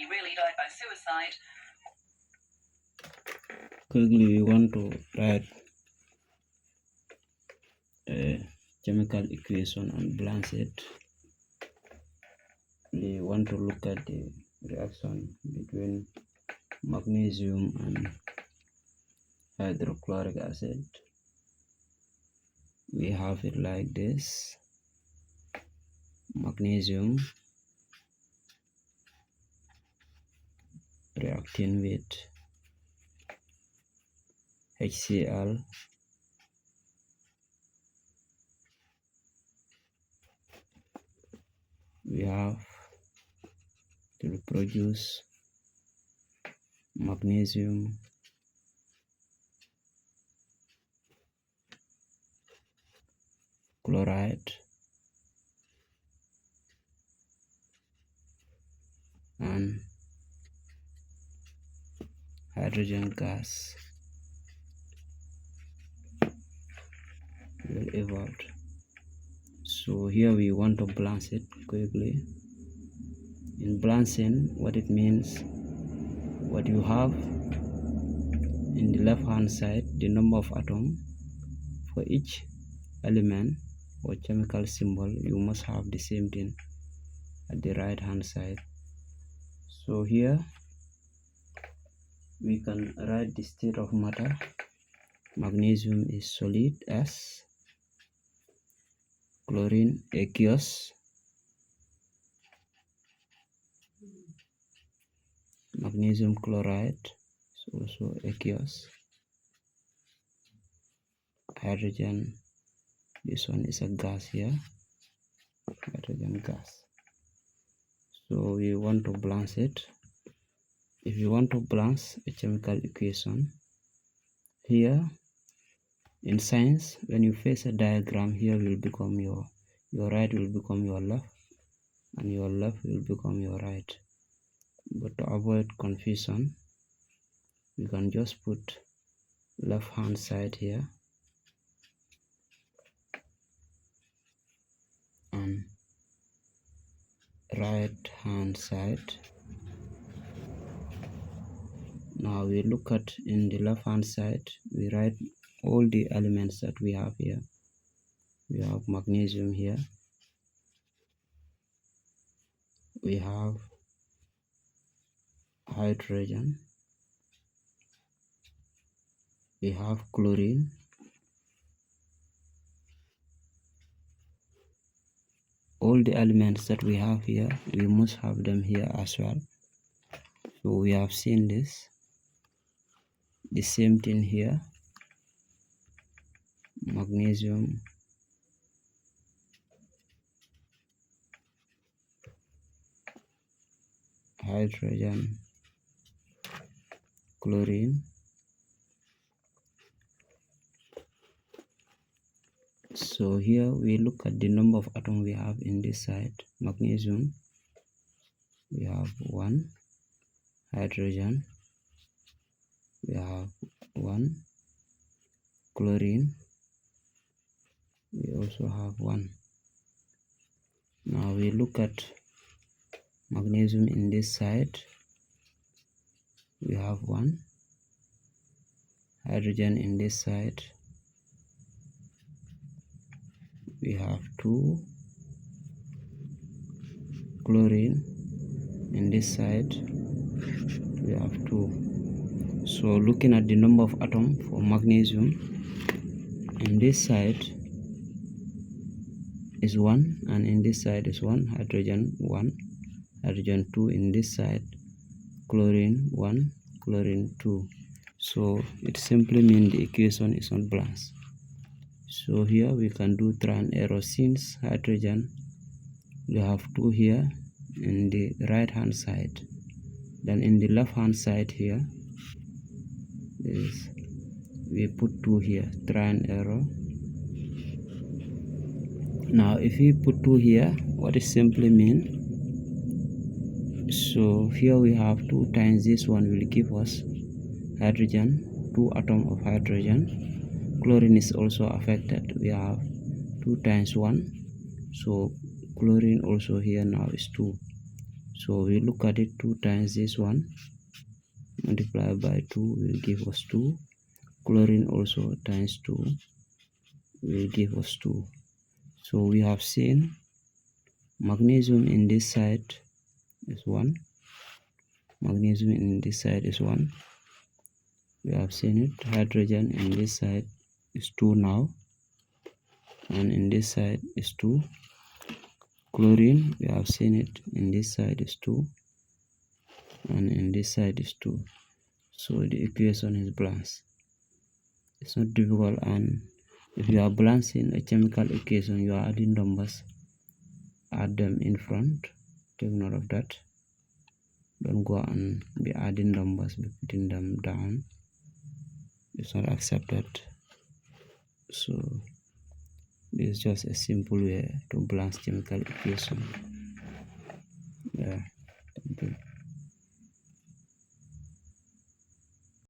he really died by suicide. Quickly, we want to write a chemical equation and balance it. We want to look at the reaction between magnesium and hydrochloric acid. We have it like this: magnesium reacting with HCl, we have to produce magnesium chloride and hydrogen gas will evolve. So here we want to balance it quickly. In balancing, what it means, what you have in the left hand side, the number of atoms for each element or chemical symbol, you must have the same thing at the right hand side. So here we can write the state of matter. Magnesium is solid S, chlorine aqueous, magnesium chloride is also aqueous, hydrogen, this one is a gas here, hydrogen gas. So we want to balance it. If you want to balance a chemical equation, here in science, when you face a diagram, here will become your right will become your left, and your left will become your right. But to avoid confusion, we can just put left hand side here and right hand side. Now we look at in the left hand side, we write all the elements that we have here. We have magnesium here, we have hydrogen, we have chlorine, all the elements that we have here, we must have them here as well. So we have seen this, the same thing here, magnesium, hydrogen, chlorine. So here we look at the number of atoms we have in this side. Magnesium, we have 1, hydrogen, we have 1, chlorine, we also have 1. Now we look at magnesium in this side, we have 1, hydrogen in this side, we have 2, chlorine in this side, we have 2. So looking at the number of atoms for magnesium in this side is 1, and in this side is 1, hydrogen 1, hydrogen 2 in this side, chlorine 1, chlorine 2. So it simply means the equation is not balanced. So here we can do trial and error. Since hydrogen, we have 2 here in the right hand side, then in the left hand side here is we put 2 here, trial and error. Now if we put 2 here, what it simply mean, so here we have 2 times this one will give us hydrogen, 2 atoms of hydrogen. Chlorine is also affected, we have 2 times 1, so chlorine also here now is 2. So we look at it, 2 times this one multiplied by 2 will give us 2. Chlorine also times 2 will give us 2. So we have seen magnesium in this side is 1. Magnesium in this side is 1. We have seen it. Hydrogen in this side is 2 now. And in this side is 2. Chlorine, we have seen it. In this side is 2. And in this side is 2. So the equation is balanced. It's not difficult, and if you are balancing a chemical equation, you are adding numbers, add them in front. Take note of that. Don't go and be adding numbers, be putting them down. It's not accepted. So this is just a simple way to balance chemical equation. Yeah, thank you.